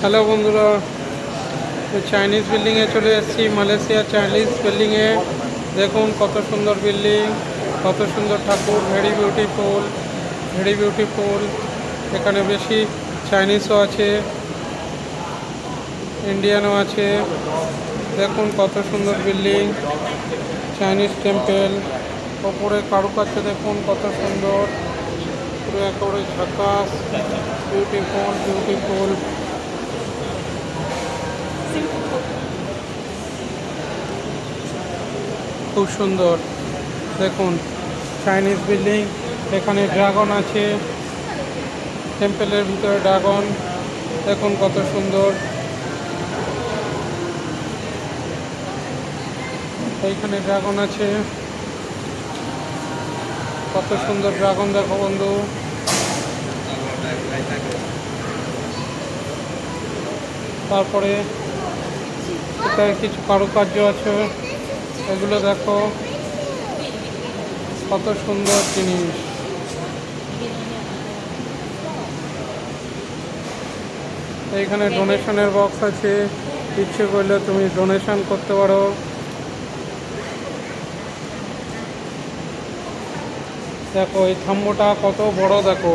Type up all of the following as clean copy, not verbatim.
Hello বন্ধুরা, Chinese বিল্ডিংয়ে চলে এসেছি। মালয়েশিয়া চাইনিজ বিল্ডিংয়ে দেখুন কত সুন্দর বিল্ডিং, কত সুন্দর ঠাকুর। Very beautiful, very beautiful. এখানে বেশি চাইনিজও আছে, ইন্ডিয়ানও আছে। দেখুন কত সুন্দর বিল্ডিং, চাইনিজ টেম্পল। ওপরে কারুকার্য দেখুন কত সুন্দর, পুরো একেবারে ঝাকাস। Beautiful, beautiful. খুব সুন্দর দেখুন চাইনিজ বিল্ডিং। এখানে ড্রাগন আছে, টেম্পলের ভিতরে ড্রাগন দেখুন কত সুন্দর। এইখানে ড্রাগন আছে, কত সুন্দর ড্রাগন দেখো বন্ধু। তারপরে এটায় কিছু কারুকার্য আছে, এগুলো দেখো কত সুন্দর জিনিস। এইখানে ডোনেশনের বক্স আছে, ইচ্ছে করলে তুমি ডোনেশন করতে পারো। দেখো এই থাম্বটা কত বড়, দেখো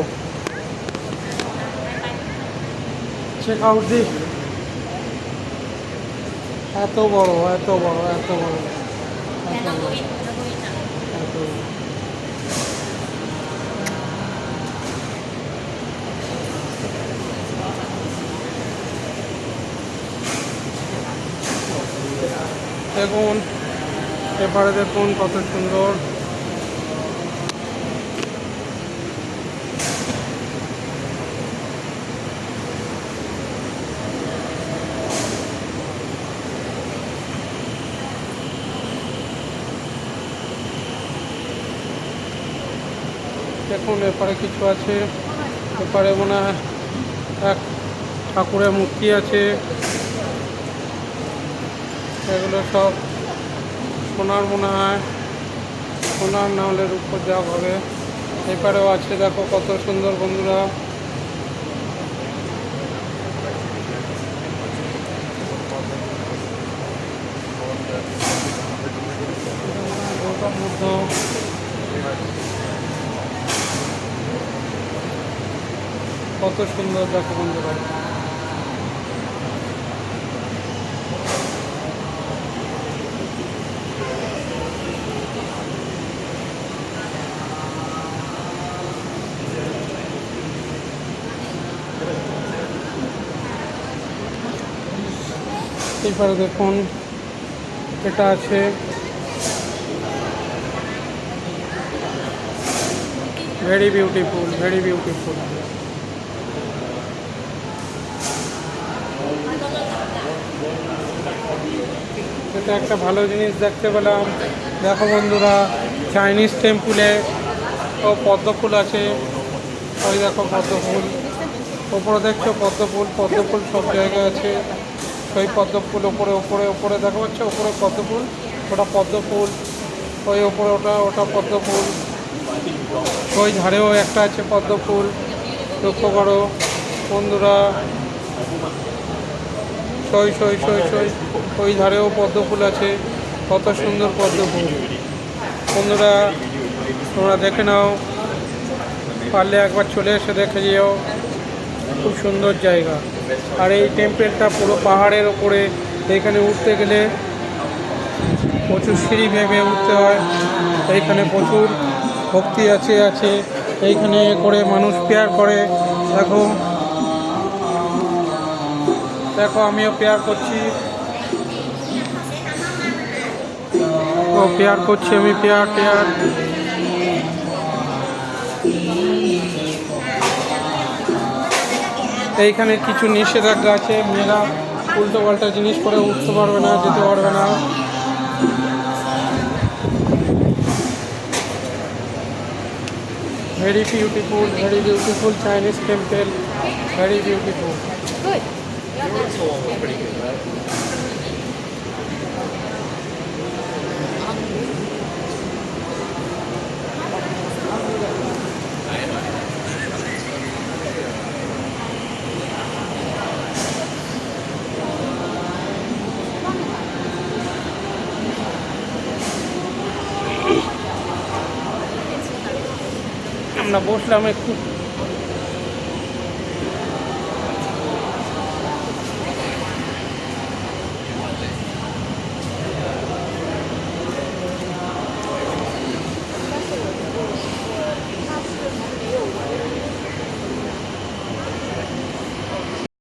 চেক আউট দি, এত বড়, এত বড়, এত বড়, এত বড়, এত বড়। দেখুন এবারে দেখুন কত সুন্দর। দেখুন এপারে কিছু আছে, এপারে মনে হয় এক ঠাকুরের মূর্তি আছে। এগুলো সব সোনার মনে হয়, সোনার না হলে রূপোর যা হবে। এপারেও আছে, দেখো কত সুন্দর বন্ধুরা। গৌতম বুদ্ধ, কত সুন্দর দেখো বন্ধুরা। এবারে দেখুন এটা আছে, ভেরি বিউটিফুল, ভেরি বিউটিফুল। এটা একটা ভালো জিনিস দেখতে পেলাম। দেখো বন্ধুরা, চাইনিজ টেম্পলে ও পদ্ম ফুল আছে। ওই দেখো পদ্ম ফুল, ওপরে দেখছো পদ্ম ফুল, পদ্ম ফুল সব জায়গায় আছে। ওই পদ্ম ফুল ওপরে ওপরে ওপরে দেখা যাচ্ছে, ওপরে পদ্ম ফুল, ওটা পদ্ম ফুল। ওই ওপরে ওটা ওটা পদ্ম ফুল। ওই ধারেও একটা আছে পদ্ম ফুল, লক্ষ্য করো বন্ধুরা। সই সই সই সই, ওই ধারেও পদ্ম ফুল আছে, কত সুন্দর পদ্ম ফুল। বন্ধুরা তোমরা দেখে নাও, পারলে একবার চলে এসে দেখে যেও, খুব সুন্দর জায়গা। আর এই টেম্পেলটা পুরো পাহাড়ের ওপরে, এইখানে উঠতে গেলে প্রচুর সিঁড়ি ভেবে উঠতে হয়। এইখানে প্রচুর ভক্তি আছে। এইখানে করে মানুষ প্রেয়ার করে। দেখো দেখো আমিও প্রেয়ার করছি, ও প্রেয়ার করছি আমি, প্রেয়ার। এইখানে কিছু নিষেধাজ্ঞা আছে, মেয়েরা উল্টো পাল্টা জিনিস করে উঠতে পারবে না, যেতে পারবে না। Very beautiful, very beautiful Chinese temple, very beautiful. না, বসলাম একটু